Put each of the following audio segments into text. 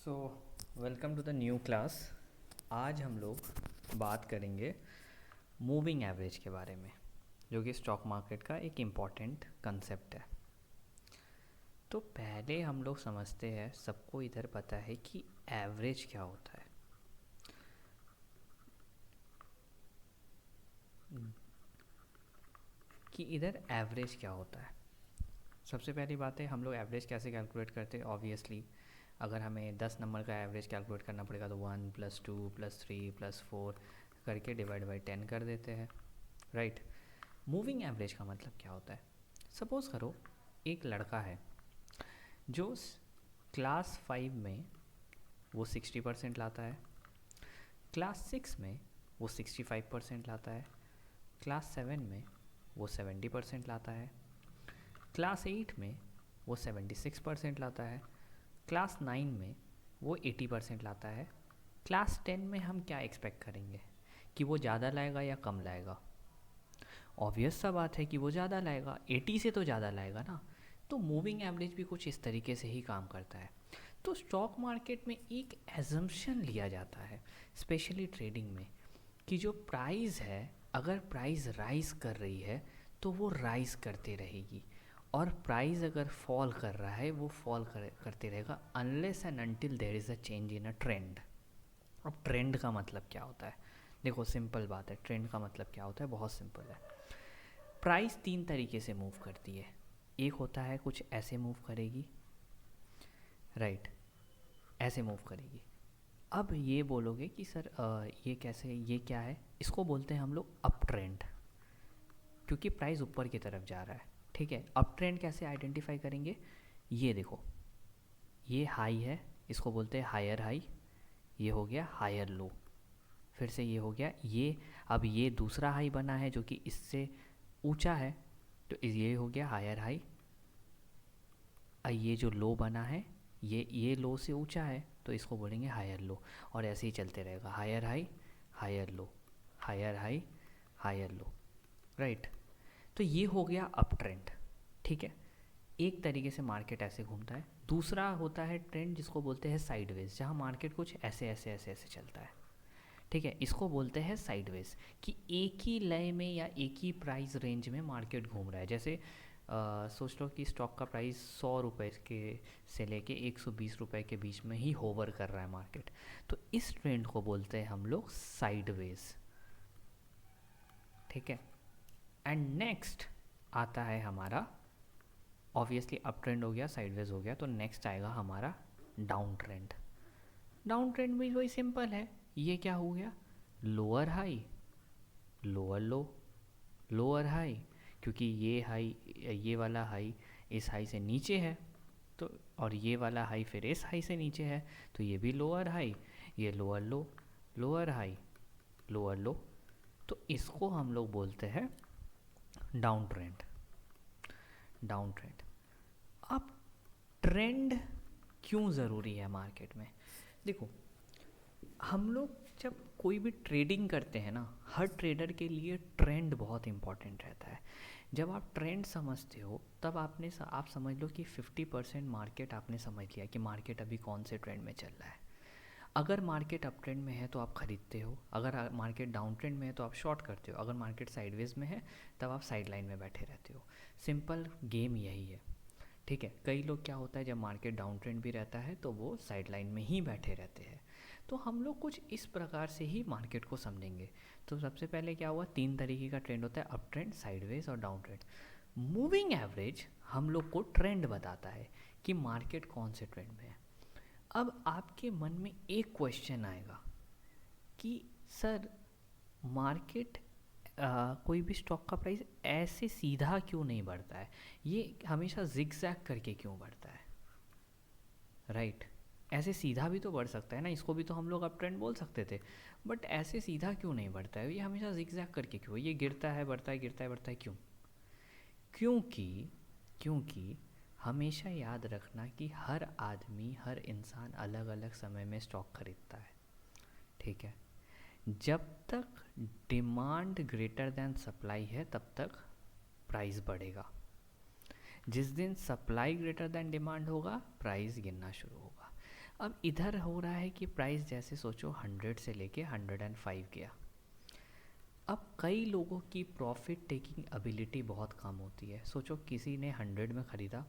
So welcome to the new class. आज हम लोग बात करेंगे मूविंग एवरेज के बारे में, जो कि स्टॉक मार्केट का एक इम्पॉर्टेंट कंसेप्ट है। तो पहले हम लोग समझते हैं, सबको इधर पता है कि एवरेज क्या होता है। कि इधर एवरेज क्या होता है। सबसे पहली बात है, हम लोग एवरेज कैसे कैलकुलेट करते हैं। ऑब्वियसली अगर हमें 10 नंबर का एवरेज कैलकुलेट करना पड़ेगा तो 1 + 2 + 3 + 4 करके डिवाइड बाई 10 कर देते हैं, राइट। मूविंग एवरेज का मतलब क्या होता है। सपोज़ करो एक लड़का है जो क्लास 5 में वो 60% लाता है, क्लास 6 में वो 65% लाता है, क्लास 7 में वो 70% लाता है, क्लास 8 में वो 76% लाता है, क्लास 9 में वो 80% लाता है। क्लास 10 में हम क्या एक्सपेक्ट करेंगे कि वो ज़्यादा लाएगा या कम लाएगा। ऑब्वियस सा बात है कि वो ज़्यादा लाएगा, 80 से तो ज़्यादा लाएगा ना। तो मूविंग एवरेज भी कुछ इस तरीके से ही काम करता है। तो स्टॉक मार्केट में एक एजम्पशन लिया जाता है, स्पेशली ट्रेडिंग में, कि जो प्राइस है, अगर प्राइस राइज कर रही है तो वो राइज करते रहेगी, और प्राइस अगर फॉल कर रहा है वो फॉल करते रहेगा, unless and until there is a change in a trend. अब ट्रेंड का मतलब क्या होता है, देखो सिंपल बात है। ट्रेंड का मतलब क्या होता है, बहुत सिंपल है। प्राइस 3 तरीके से मूव करती है। एक होता है कुछ ऐसे मूव करेगी, राइट, ऐसे मूव करेगी। अब ये बोलोगे कि सर ये कैसे, ये क्या है। इसको बोलते हैं हम लोग अप ट्रेंड, क्योंकि प्राइस ऊपर की तरफ जा रहा है, ठीक है। अप ट्रेंड कैसे आइडेंटिफाई करेंगे, ये देखो, ये हाई है, इसको बोलते हैं हायर हाई, ये हो गया हायर लो, फिर से ये हो गया ये। अब ये दूसरा हाई बना है जो कि इससे ऊंचा है, तो ये हो गया हायर हाई। ये जो लो बना है, ये लो से ऊंचा है, तो इसको बोलेंगे हायर लो। और ऐसे ही चलते रहेगा, higher high higher low, higher high higher low, right. तो ये हो गया अप ट्रेंड, ठीक है। एक तरीके से मार्केट ऐसे घूमता है। दूसरा होता है ट्रेंड जिसको बोलते हैं साइडवेज, जहाँ मार्केट कुछ ऐसे ऐसे ऐसे ऐसे चलता है, ठीक है। इसको बोलते हैं साइडवेज, कि एक ही लय में या एक ही प्राइस रेंज में मार्केट घूम रहा है। जैसे सोच लो कि स्टॉक का प्राइस 100 रुपये के से लेके 120 रुपये के बीच में ही होवर कर रहा है मार्केट, तो इस ट्रेंड को बोलते हैं हम लोग साइडवेज, ठीक है। एंड नेक्स्ट आता है हमारा, ऑब्वियसली अप ट्रेंड हो गया, साइडवेज हो गया, तो नेक्स्ट आएगा हमारा डाउन ट्रेंड। डाउन ट्रेंड भी वही सिंपल है। ये क्या हो गया, लोअर हाई लोअर लो, लोअर हाई, क्योंकि ये हाई, ये वाला हाई इस हाई से नीचे है, तो और ये वाला हाई फिर इस हाई से नीचे है, तो ये भी लोअर हाई, ये लोअर लो, लोअर हाई लोअर लो। तो इसको हम लोग बोलते हैं डाउन ट्रेंड, डाउन ट्रेंड। अब ट्रेंड क्यों ज़रूरी है मार्केट में, देखो हम लोग जब कोई भी ट्रेडिंग करते हैं ना, हर ट्रेडर के लिए ट्रेंड बहुत इंपॉर्टेंट रहता है। जब आप ट्रेंड समझते हो तब आप समझ लो कि 50% मार्केट आपने समझ लिया कि मार्केट अभी कौन से ट्रेंड में चल रहा है। अगर मार्केट अप ट्रेंड में है तो आप खरीदते हो, अगर मार्केट डाउन ट्रेंड में है तो आप शॉर्ट करते हो, अगर मार्केट साइडवेज में है तब आप साइड लाइन में बैठे रहते हो। सिंपल गेम यही है, ठीक है। कई लोग क्या होता है, जब मार्केट डाउन ट्रेंड भी रहता है तो वो साइड लाइन में ही बैठे रहते हैं। तो हम लोग कुछ इस प्रकार से ही मार्केट को समझेंगे। तो सबसे पहले क्या हुआ, 3 तरीके का ट्रेंड होता है, अप ट्रेंड, साइडवेज और डाउन ट्रेंड। मूविंग एवरेज हम लोग को ट्रेंड बताता है कि मार्केट कौन से ट्रेंड में है। अब आपके मन में एक क्वेश्चन आएगा कि सर मार्केट कोई भी स्टॉक का प्राइस ऐसे सीधा क्यों नहीं बढ़ता है, ये हमेशा जिगजैग करके क्यों बढ़ता है, राइट। ऐसे सीधा भी तो बढ़ सकता है ना, इसको भी तो हम लोग अप ट्रेंड बोल सकते थे, बट ऐसे सीधा क्यों नहीं बढ़ता है, ये हमेशा जिगजैग करके क्यों, ये गिरता है बढ़ता है गिरता है बढ़ता है क्यों। क्योंकि क्योंकि हमेशा याद रखना कि हर आदमी, हर इंसान अलग अलग समय में स्टॉक खरीदता है, ठीक है। जब तक डिमांड ग्रेटर देन सप्लाई है तब तक प्राइस बढ़ेगा। जिस दिन सप्लाई ग्रेटर देन डिमांड होगा प्राइस गिरना शुरू होगा। अब इधर हो रहा है कि प्राइस जैसे सोचो 100 से लेके 105 गया। अब कई लोगों की प्रॉफिट टेकिंग एबिलिटी बहुत कम होती है। सोचो किसी ने 100 में ख़रीदा,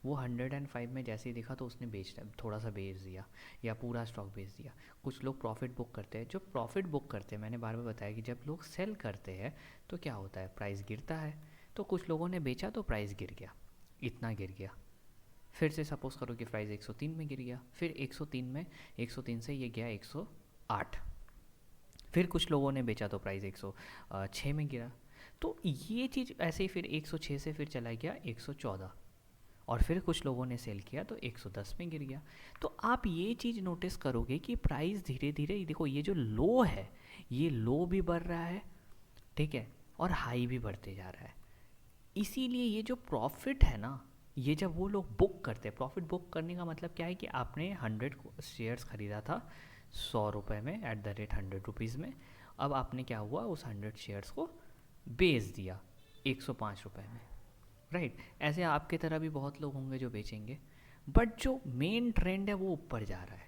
वो 105 में जैसे ही दिखा तो उसने थोड़ा सा बेच दिया या पूरा स्टॉक बेच दिया। कुछ लोग प्रॉफिट बुक करते हैं। जो प्रॉफिट बुक करते हैं, मैंने बार बार बताया कि जब लोग सेल करते हैं तो क्या होता है, प्राइस गिरता है। तो कुछ लोगों ने बेचा तो प्राइस गिर गया, इतना गिर गया। फिर से सपोज़ करो कि प्राइस 103 में गिर गया, फिर 103 से ये गया 108। फिर कुछ लोगों ने बेचा तो प्राइस 106 में गिरा। तो ये चीज़ ऐसे ही फिर 106 से फिर चला गया 114, और फिर कुछ लोगों ने सेल किया तो 110 में गिर गया। तो आप ये चीज़ नोटिस करोगे कि प्राइस धीरे धीरे, देखो ये जो लो है, ये लो भी बढ़ रहा है, ठीक है, और हाई भी बढ़ते जा रहा है। इसीलिए ये जो प्रॉफिट है ना, ये जब वो लोग बुक करते हैं, प्रॉफिट बुक करने का मतलब क्या है कि आपने 100 शेयर्स ख़रीदा था 100 रुपये में एट द रेट 100 रुपीज़ में। अब आपने क्या हुआ, उस 100 शेयर्स को बेच दिया 105 रुपये में, राइट। ऐसे आपके तरह भी बहुत लोग होंगे जो बेचेंगे, बट जो मेन ट्रेंड है वो ऊपर जा रहा है,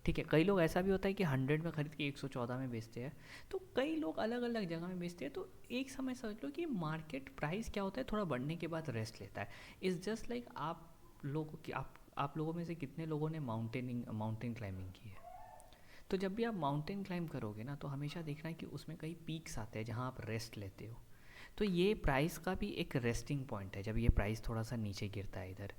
ठीक है। कई लोग ऐसा भी होता है कि 100 में खरीद के 114 में बेचते हैं। तो कई लोग अलग अलग जगह में बेचते हैं। तो एक समय समझ लो कि मार्केट प्राइस क्या होता है, थोड़ा बढ़ने के बाद रेस्ट लेता है। इज़ जस्ट लाइक आप लोगों में से कितने लोगों ने माउंटेन क्लाइंबिंग की है। तो जब भी आप माउंटेन क्लाइंब करोगे ना, तो हमेशा देखना है कि उसमें कई पीक्स आते हैं जहाँ आप रेस्ट लेते हो। तो ये प्राइस का भी एक रेस्टिंग पॉइंट है, जब ये प्राइस थोड़ा सा नीचे गिरता है इधर।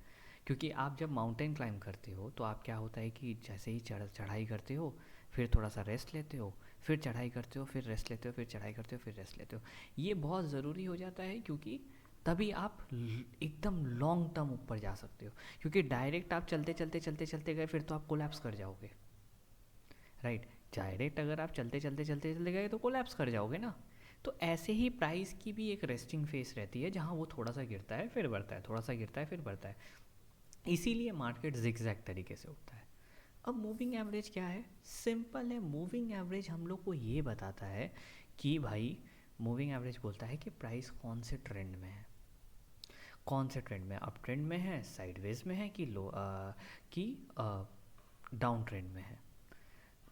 क्योंकि आप जब माउंटेन क्लाइंब करते हो तो आप क्या होता है कि जैसे ही चढ़ाई करते हो, फिर थोड़ा सा रेस्ट लेते हो, फिर चढ़ाई करते हो, फिर रेस्ट लेते हो, फिर चढ़ाई करते हो, फिर रेस्ट लेते हो। ये बहुत ज़रूरी हो जाता है, क्योंकि तभी आप एकदम लॉन्ग टर्म ऊपर जा सकते हो। क्योंकि डायरेक्ट आप चलते गए फिर तो आप कोलैप्स कर जाओगे, राइट। डायरेक्ट अगर आप चलते गए तो कोलैप्स कर जाओगे ना। तो ऐसे ही प्राइस की भी एक रेस्टिंग फेस रहती है, जहाँ वो थोड़ा सा गिरता है फिर बढ़ता है, थोड़ा सा गिरता है फिर बढ़ता है। इसीलिए मार्केट जिगजैग तरीके से होता है। अब मूविंग एवरेज क्या है, सिंपल है। मूविंग एवरेज हम लोग को ये बताता है कि भाई, मूविंग एवरेज बोलता है कि प्राइस कौन से ट्रेंड में है, कौन से ट्रेंड में, अप ट्रेंड में है, साइडवेज में है, कि डाउन ट्रेंड में है।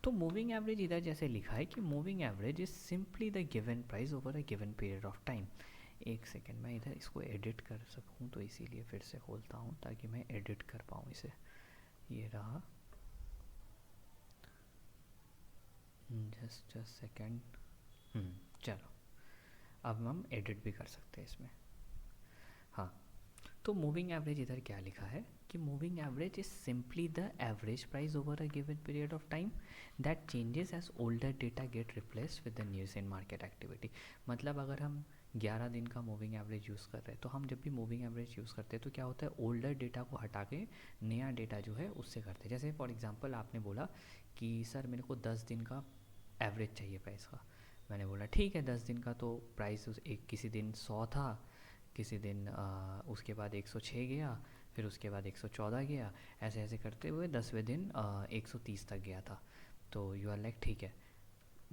तो मूविंग एवरेज इधर जैसे लिखा है कि moving average is simply the given price over a given period of time. एक सेकेंड, मैं इधर इसको एडिट कर सकूँ तो इसीलिए फिर से खोलता हूँ ताकि मैं एडिट कर पाऊँ इसे। ये रहा, जस्ट अ सेकेंड। चलो, अब हम एडिट भी कर सकते हैं इसमें। हाँ, तो मूविंग एवरेज इधर क्या लिखा है कि moving average is simply the average price over a given period of time that changes as older data get replace with the news in market activity. मतलब अगर हम 11 दिन का मूविंग एवरेज यूज़ कर रहे हैं, तो हम जब भी मूविंग एवरेज यूज़ करते हैं तो क्या होता है, ओल्डर डेटा को हटा के नया डेटा जो है उससे करते हैं। जैसे फॉर एग्जांपल आपने बोला कि सर मेरे को 10 दिन का एवरेज चाहिए प्राइस का। मैंने बोला ठीक है, 10 दिन का तो प्राइस एक किसी दिन 100 था, किसी दिन उसके बाद 106 गया, फिर उसके बाद 114 गया, ऐसे ऐसे करते हुए 10वें दिन 130 तक गया था। तो यू आर लाइक ठीक है,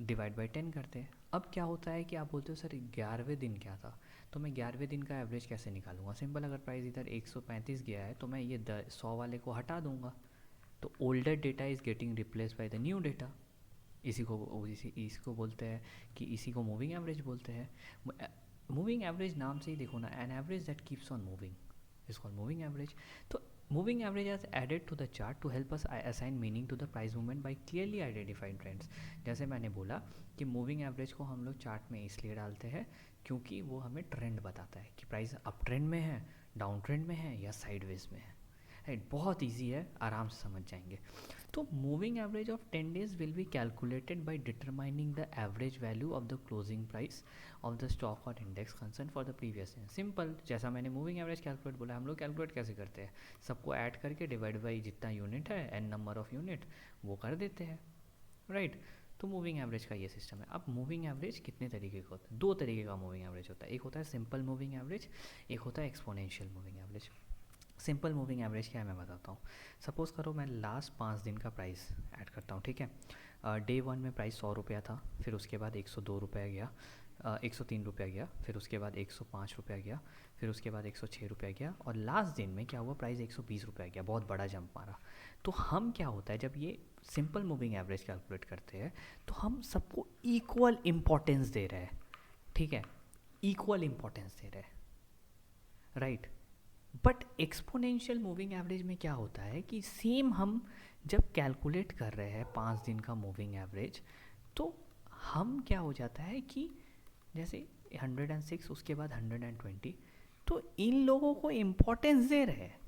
डिवाइड बाई 10 करते हैं। अब क्या होता है कि आप बोलते हो सर 11वें दिन क्या था, तो मैं 11वें दिन का एवरेज कैसे निकालूंगा। सिंपल, अगर प्राइस इधर 135 गया है तो मैं ये 100 वाले को हटा दूंगा। तो older data is getting replace by the new data. इसको बोलते हैं कि इसी को मूविंग एवरेज बोलते हैं। मूविंग एवरेज नाम से ही देखो ना, an average that keeps on moving is called moving average. तो moving average has added to the chart to help us assign meaning to the price movement by clearly identified trends. जैसे मैंने बोला कि मूविंग एवरेज को हम लोग chart में इसलिए डालते हैं क्योंकि वो हमें ट्रेंड बताता है कि प्राइस अप ट्रेंड में है, डाउन ट्रेंड में है या साइडवेज में है। राइट, बहुत ईजी है, आराम से समझ जाएंगे। तो moving average of 10 days will be calculated by determining the average value of the closing price of the stock और index concern for the previous year. Simple, जैसा मैंने मूविंग एवरेज कैलकुलेट बोला, हम लोग कैलकुलेट कैसे करते हैं, सबको ऐड करके डिवाइड बाई जितना यूनिट है, एन नंबर ऑफ यूनिट, वो कर देते हैं, राइट। तो मूविंग एवरेज का ये सिस्टम है। अब मूविंग एवरेज कितने तरीके का होता है, दो तरीके का मूविंग एवरेज होता है। एक होता है सिंपल मूविंग एवरेज, एक होता है exponential moving average. Simple moving average क्या है मैं बताता हूँ। सपोज़ करो मैं लास्ट 5 दिन का प्राइस ऐड करता हूँ, ठीक है। डे 1 में प्राइस 100 रुपया था, फिर उसके बाद 102 रुपया गया, 103 रुपया गया, फिर उसके बाद 105 रुपया गया, फिर उसके बाद 106 रुपया गया, और लास्ट दिन में क्या हुआ, प्राइस 120 रुपया गया, बहुत बड़ा जंप मारा। तो हम क्या होता है, जब ये सिंपल मूविंग एवरेज कैलकुलेट करते हैं तो हम सबको इक्वल इम्पोर्टेंस दे रहे हैं, ठीक है, इक्वल इम्पोर्टेंस दे रहे हैं, right. But exponential moving average में क्या होता है कि सेम हम जब कैलकुलेट कर रहे हैं 5 दिन का मूविंग एवरेज, तो हम क्या हो जाता है कि जैसे 106 उसके बाद 120, तो इन लोगों को इम्पोर्टेंस दे रहे हैं,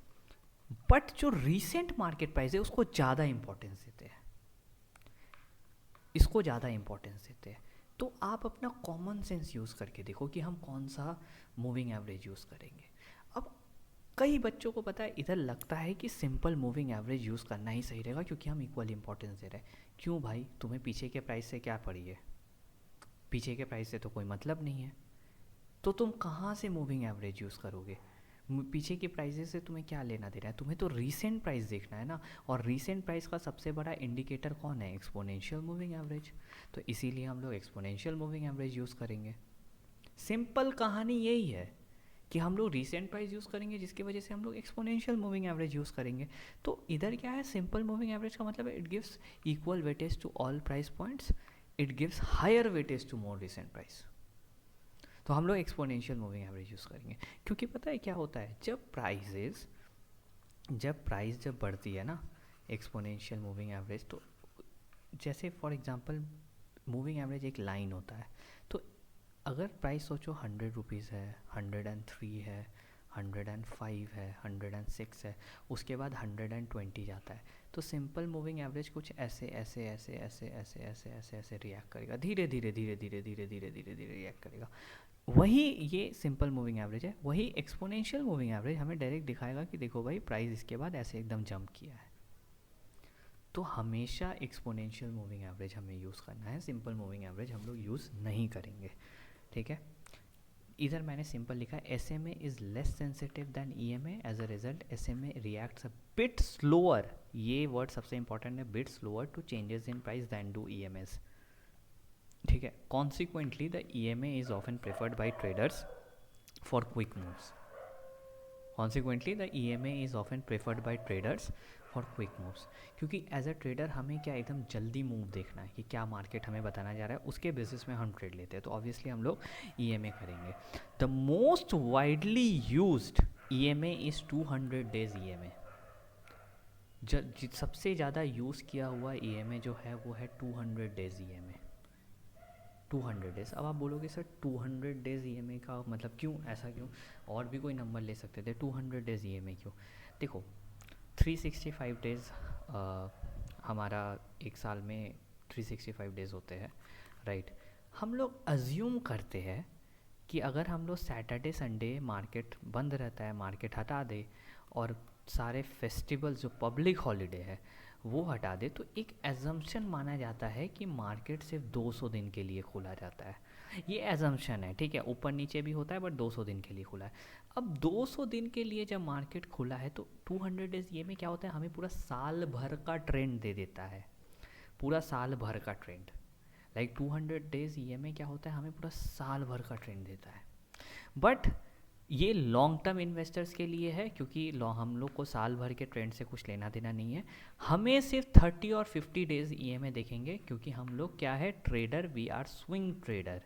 बट जो रीसेंट मार्केट प्राइस है उसको ज़्यादा इम्पोर्टेंस देते हैं, इसको ज़्यादा इम्पोर्टेंस देते हैं। तो आप अपना कॉमन सेंस यूज़ करके देखो कि हम कौन सा मूविंग एवरेज यूज़ करेंगे। अब कई बच्चों को पता है, इधर लगता है कि सिंपल मूविंग एवरेज यूज़ करना ही सही रहेगा क्योंकि हम इक्वल इंपॉर्टेंस दे रहे हैं। क्यों भाई, तुम्हें पीछे के प्राइस से क्या पड़ी है, पीछे के प्राइस से तो कोई मतलब नहीं है, तो तुम कहाँ से मूविंग एवरेज यूज़ करोगे, पीछे के प्राइसेस से तुम्हें क्या लेना देना है, तुम्हें तो रीसेंट प्राइस देखना है ना। और रीसेंट प्राइस का सबसे बड़ा इंडिकेटर कौन है, एक्सपोनेंशियल मूविंग एवरेज। तो इसीलिए हम लोग एक्सपोनेंशियल मूविंग एवरेज यूज़ करेंगे। सिंपल कहानी यही है कि हम लोग रीसेंट प्राइस यूज़ करेंगे जिसकी वजह से हम लोग एक्सपोनेंशियल मूविंग एवरेज यूज़ करेंगे। तो इधर क्या है, सिंपल मूविंग एवरेज का मतलब है it gives equal weightage to all price points, it gives higher weightage to more recent price. तो हम लोग एक्सपोनेंशियल मूविंग एवरेज यूज़ करेंगे क्योंकि पता है क्या होता है, जब प्राइस बढ़ती है ना, एक्सपोनेंशियल मूविंग एवरेज, तो जैसे फॉर एग्जांपल मूविंग एवरेज एक लाइन होता है, तो अगर प्राइस सोचो 100 रुपीज़ है, 103 है, 105 है, 106 है, उसके बाद 120 जाता है, तो सिंपल मूविंग एवरेज कुछ ऐसे ऐसे ऐसे ऐसे ऐसे ऐसे ऐसे ऐसे रिएक्ट करेगा, धीरे धीरे धीरे धीरे धीरे धीरे धीरे धीरे रिएक्ट करेगा। वही ये सिंपल मूविंग एवरेज है। वही एक्सपोनेंशियल मूविंग एवरेज हमें डायरेक्ट दिखाएगा कि देखो भाई प्राइस इसके बाद ऐसे एकदम जंप किया है। तो हमेशा एक्सपोनेंशियल मूविंग एवरेज हमें यूज़ करना है, सिंपल मूविंग एवरेज हम लोग यूज़ नहीं करेंगे, ठीक है। इधर मैंने सिंपल लिखा है, S M A is less sensitive than E M A, as a result S M A reacts a bit slower, ये वर्ड सबसे इंपॉर्टेंट है, bit slower to changes in price than do E M S, ठीक है। Consequently the E M A is often preferred by traders for quick moves, consequently the E M A is often preferred by traders for quick moves, क्योंकि as a trader हमें क्या एकदम जल्दी move देखना है कि क्या मार्केट हमें बताना जा रहा है, उसके बेसिस में हम ट्रेड लेते हैं, तो ऑब्वियसली हम लोग ई एम ए करेंगे। The most widely used E M A is 200 days E M A, सबसे ज़्यादा यूज़ किया हुआ ई एम ए जो है वो है 200 days E M A, 200 days. अब आप बोलोगे sir 200 days E M A का मतलब क्यों, ऐसा क्यों, और भी कोई नंबर ले सकते थे, 200 डेज़ ई एम ए क्यों। देखो 365 डेज़ हमारा एक साल में 365 डेज़ होते हैं, राइट। हम लोग अज्यूम करते हैं कि अगर हम लोग सैटरडे संडे मार्केट बंद रहता है, मार्केट हटा दे और सारे फेस्टिवल्स जो पब्लिक हॉलीडे है वो हटा दे, तो एक एजम्पशन माना जाता है कि मार्केट सिर्फ 200 दिन के लिए खुला जाता है। ये एजम्पशन है, ठीक है, ऊपर नीचे भी होता है बट 200 दिन के लिए खुला है। अब 200 दिन के लिए जब मार्केट खुला है तो 200 डेज ये में क्या होता है, हमें पूरा साल भर का ट्रेंड दे देता है, पूरा साल भर का ट्रेंड। लाइक 200 डेज ये में क्या होता है, हमें पूरा साल भर का ट्रेंड देता है। बट ये लॉन्ग टर्म इन्वेस्टर्स के लिए है क्योंकि हम लोग को साल भर के ट्रेंड से कुछ लेना देना नहीं है, हमें सिर्फ 30 और 50 डेज ईएमए देखेंगे क्योंकि हम लोग क्या है, trader, we are swing trader,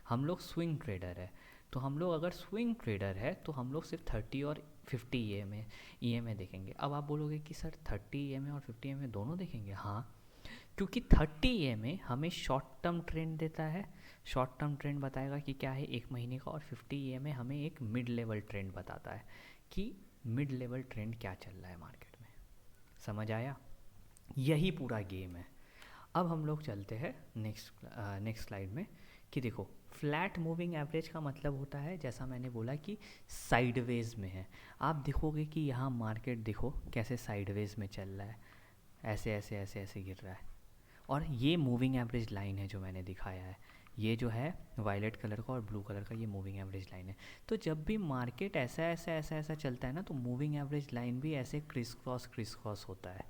हम लोग स्विंग ट्रेडर है। तो हम लोग अगर स्विंग ट्रेडर है तो हम लोग सिर्फ 30 और 50 ईएमए देखेंगे। अब आप बोलोगे कि सर 30 ईएमए और 50 ईएमए दोनों देखेंगे, हाँ, क्योंकि 30 ईएमए हमें शॉर्ट टर्म ट्रेंड देता है, शॉर्ट टर्म ट्रेंड बताएगा कि क्या है एक महीने का, और 50 ईएमए हमें एक मिड लेवल ट्रेंड बताता है कि मिड लेवल ट्रेंड क्या चल रहा है मार्केट में। समझ आया, यही पूरा गेम है। अब हम लोग चलते हैं नेक्स्ट स्लाइड में कि देखो फ्लैट मूविंग एवरेज का मतलब होता है, जैसा मैंने बोला कि साइडवेज में है। आप देखोगे कि यहाँ मार्केट देखो कैसे साइडवेज में चल रहा है, ऐसे ऐसे ऐसे ऐसे गिर रहा है, और ये मूविंग एवरेज लाइन है जो मैंने दिखाया है, ये जो है वायलेट कलर का और ब्लू कलर का, ये मूविंग एवरेज लाइन है। तो जब भी मार्केट ऐसा ऐसा ऐसा ऐसा चलता है ना, तो मूविंग एवरेज लाइन भी ऐसे क्रिस क्रॉस होता है,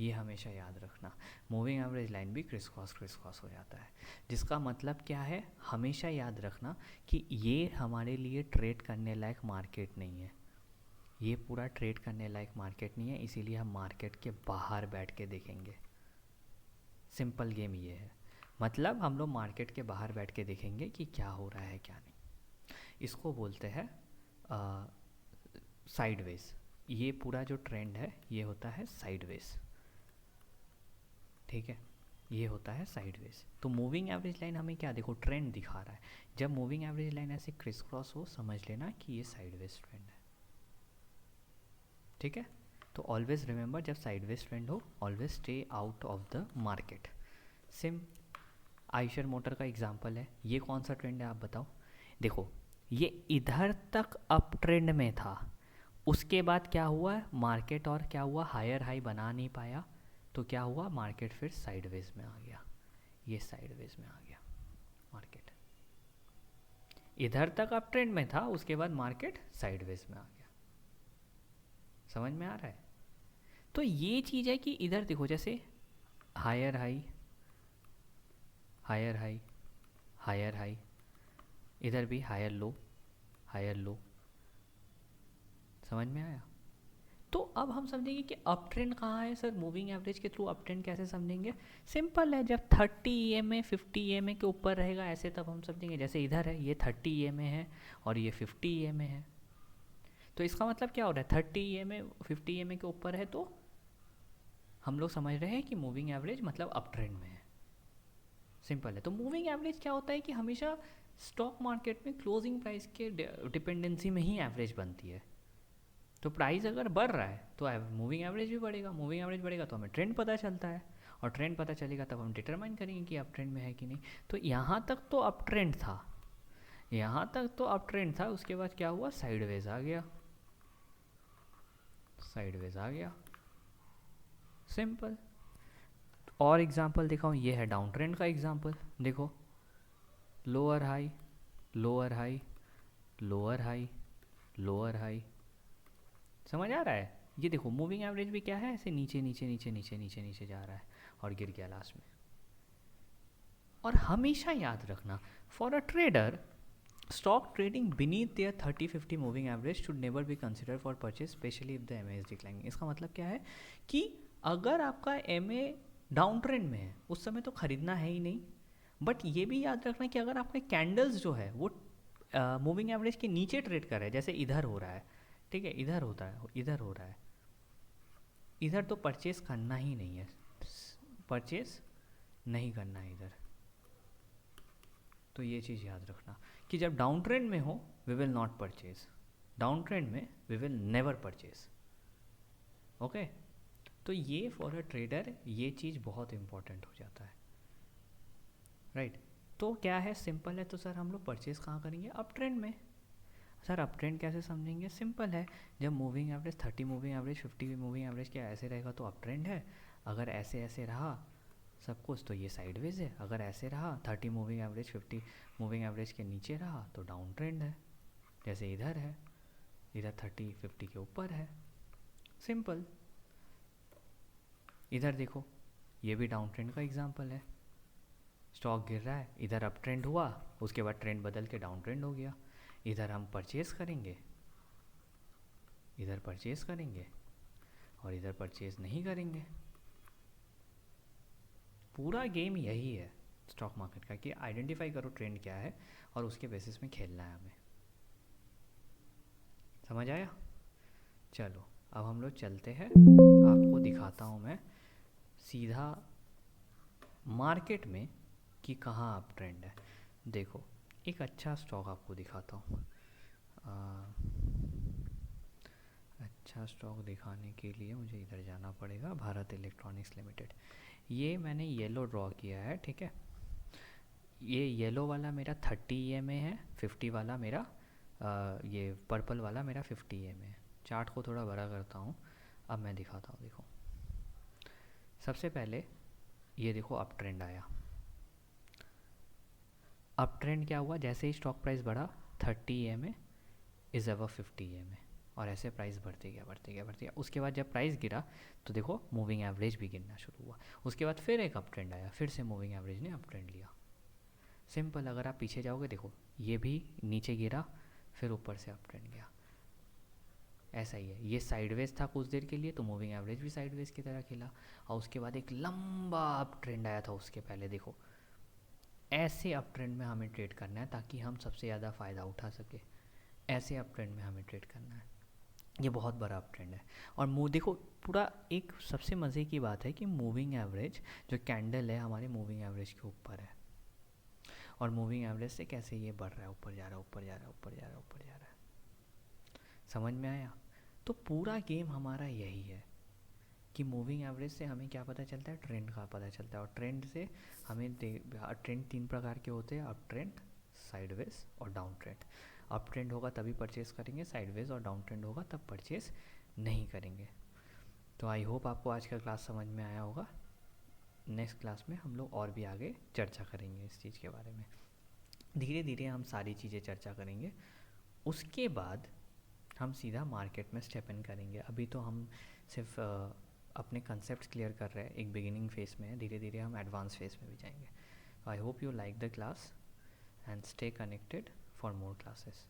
ये हमेशा याद रखना। मूविंग एवरेज लाइन भी क्रिस क्रॉस हो जाता है, जिसका मतलब क्या है, हमेशा याद रखना कि ये हमारे लिए ट्रेड करने लायक मार्केट नहीं है, ये पूरा ट्रेड करने लायक मार्केट नहीं है, इसीलिए हम मार्केट के बाहर बैठ के देखेंगे। सिंपल गेम ये है, मतलब हम लोग मार्केट के बाहर बैठ के देखेंगे कि क्या हो रहा है क्या नहीं। इसको बोलते हैं साइडवेज। ये पूरा जो ट्रेंड है ये होता है साइडवेज, ठीक है, ये होता है साइडवेज। तो मूविंग एवरेज लाइन हमें क्या, देखो ट्रेंड दिखा रहा है, जब मूविंग एवरेज लाइन ऐसे क्रिस क्रॉस हो समझ लेना कि ये साइडवेज ट्रेंड है, ठीक है। तो ऑलवेज रिमेंबर, जब साइडवेज ट्रेंड हो always stay out of the market. SIM Eicher motor का एग्जांपल है, ये कौन सा ट्रेंड है आप बताओ। देखो ये इधर तक अप ट्रेंड में था, उसके बाद क्या हुआ मार्केट, और क्या हुआ, हायर हाई बना नहीं पाया, तो क्या हुआ मार्केट फिर साइडवेज में आ गया, ये साइडवेज में आ गया मार्केट। इधर तक अप ट्रेंड में था, उसके बाद मार्केट साइडवेज में आ गया। समझ में आ रहा है। तो ये चीज़ है कि इधर देखो, जैसे higher high higher high higher high, इधर भी हायर लो हायर लो, समझ में आया। तो अब हम समझेंगे कि अप ट्रेंड कहाँ है सर, मूविंग एवरेज के थ्रू अप ट्रेंड कैसे समझेंगे। सिंपल है, जब 30 EMA 50 EMA के ऊपर रहेगा ऐसे, तब हम समझेंगे। जैसे इधर है ये 30 EMA है और ये 50 EMA है, तो इसका मतलब क्या हो रहा है, 30 EMA 50 EMA के ऊपर है तो हम लोग समझ रहे हैं कि मूविंग एवरेज मतलब अप ट्रेंड में है। सिंपल है। तो मूविंग एवरेज क्या होता है कि हमेशा स्टॉक मार्केट में क्लोजिंग प्राइस के डिपेंडेंसी में ही एवरेज बनती है। तो प्राइस अगर बढ़ रहा है तो मूविंग एवरेज भी बढ़ेगा, मूविंग एवरेज बढ़ेगा तो हमें ट्रेंड पता चलता है, और ट्रेंड पता चलेगा तब हम डिटरमाइन करेंगे कि अप ट्रेंड में है कि नहीं। तो यहाँ तक तो अप ट्रेंड था, यहाँ तक तो अप ट्रेंड था, उसके बाद क्या हुआ साइडवेज आ गया, साइडवेज आ गया, सिंपल। और एग्जांपल दिखाऊं, ये है डाउन ट्रेंड का एग्जांपल, देखो lower high lower high lower high lower high, समझ आ रहा है। ये देखो मूविंग एवरेज भी क्या है, ऐसे नीचे नीचे नीचे नीचे नीचे नीचे जा रहा है और गिर गया लास्ट में। और हमेशा याद रखना, for a trader stock trading beneath there 30-50 moving average should never be consider for purchase, specially if the MA is declining. इसका मतलब क्या है कि अगर आपका एमए डाउन ट्रेंड में है उस समय तो खरीदना है ही नहीं। बट ये भी याद रखना कि अगर आपके कैंडल्स जो है वो मूविंग एवरेज के नीचे ट्रेड कर रहे हैं, जैसे इधर हो रहा है, ठीक है, इधर होता है, इधर हो रहा है, इधर तो परचेस करना ही नहीं है, परचेस नहीं करना है इधर। तो ये चीज़ याद रखना कि जब डाउन ट्रेंड में हो we will not purchase, down trend में we will never purchase, okay. तो ये फॉर अ ट्रेडर ये चीज़ बहुत इंपॉर्टेंट हो जाता है, राइट। तो क्या है, सिंपल है। तो सर हम लोग परचेज कहाँ करेंगे, अप ट्रेंड में। सर अप ट्रेंड कैसे समझेंगे, सिंपल है, जब moving average 30 moving average 50 moving average क्या ऐसे रहेगा तो अप ट्रेंड है, अगर ऐसे ऐसे रहा सब कुछ तो ये साइडवेज है, अगर ऐसे रहा 30 मूविंग एवरेज 50 मूविंग एवरेज के नीचे रहा तो डाउन ट्रेंड है, जैसे इधर है, इधर 30 50 के ऊपर है, सिंपल। इधर देखो ये भी डाउन ट्रेंड का एग्जांपल है, स्टॉक गिर रहा है, इधर अप ट्रेंड हुआ, उसके बाद ट्रेंड बदल के डाउन ट्रेंड हो गया, इधर हम परचेज करेंगे, इधर परचेज करेंगे और इधर परचेज नहीं करेंगे। पूरा गेम यही है स्टॉक मार्केट का कि आइडेंटिफाई करो ट्रेंड क्या है और उसके बेसिस में खेलना है हमें, समझ आया। चलो अब हम लोग चलते हैं, आपको दिखाता हूँ मैं सीधा मार्केट में कि कहाँ अप ट्रेंड है। देखो एक अच्छा स्टॉक आपको दिखाता हूँ, अच्छा स्टॉक दिखाने के लिए मुझे इधर जाना पड़ेगा, भारत इलेक्ट्रॉनिक्स लिमिटेड। ये मैंने येलो ड्रॉ किया है, ठीक है, ये येलो वाला मेरा 30 EMA है, 50 वाला मेरा ये पर्पल वाला मेरा 50 EMA है। चार्ट को थोड़ा बड़ा करता हूँ, अब मैं दिखाता हूँ। देखो सबसे पहले ये देखो अप ट्रेंड आया, अप ट्रेंड क्या हुआ, जैसे ही स्टॉक प्राइस बढ़ा 30 EMA इज़ अबव 50 EMA, और ऐसे प्राइस बढ़ते गया बढ़ते गया बढ़ते गया। उसके बाद जब प्राइस गिरा तो देखो मूविंग एवरेज भी गिरना शुरू हुआ। उसके बाद फिर एक अप ट्रेंड आया, फिर से मूविंग एवरेज ने अप ट्रेंड लिया। सिंपल, अगर आप पीछे जाओगे देखो ये भी नीचे गिरा, फिर ऊपर से अप ट्रेंड गया। ऐसा ही है, ये साइडवेज था कुछ देर के लिए तो मूविंग एवरेज भी साइडवेज की तरह खिला, और उसके बाद एक लंबा अप ट्रेंड आया था उसके पहले। देखो ऐसे अप ट्रेंड में हमें ट्रेड करना है ताकि हम सबसे ज़्यादा फ़ायदा उठा सके। ऐसे अप ट्रेंड में हमें ट्रेड करना है। ये बहुत बड़ा अप ट्रेंड है। और देखो पूरा एक सबसे मज़े की बात है कि मूविंग एवरेज जो कैंडल है हमारे मूविंग एवरेज के ऊपर है, और मूविंग एवरेज से कैसे ये बढ़ रहा है, ऊपर जा रहा है, ऊपर जा रहा है, ऊपर जा रहा है, ऊपर जा रहा है। समझ में आया? तो पूरा गेम हमारा यही है कि मूविंग एवरेज से हमें क्या पता चलता है, ट्रेंड का पता चलता है। और ट्रेंड से हमें ट्रेंड 3 प्रकार के होते हैं, अप ट्रेंड, साइडवेज और डाउन ट्रेंड। अप ट्रेंड होगा तभी परचेस करेंगे, साइडवेज और डाउन ट्रेंड होगा तब परचेस नहीं करेंगे। तो आई होप आपको आज का क्लास समझ में आया होगा। नेक्स्ट क्लास में हम लोग और भी आगे चर्चा करेंगे इस चीज़ के बारे में। धीरे धीरे हम सारी चीज़ें चर्चा करेंगे, उसके बाद हम सीधा मार्केट में स्टेप इन करेंगे। अभी तो हम सिर्फ अपने कंसेप्ट क्लियर कर रहे हैं, एक बिगिनिंग फेज़ में है, धीरे धीरे हम एडवांस फेज़ में भी जाएंगे। I hope you like the class and stay connected for more classes.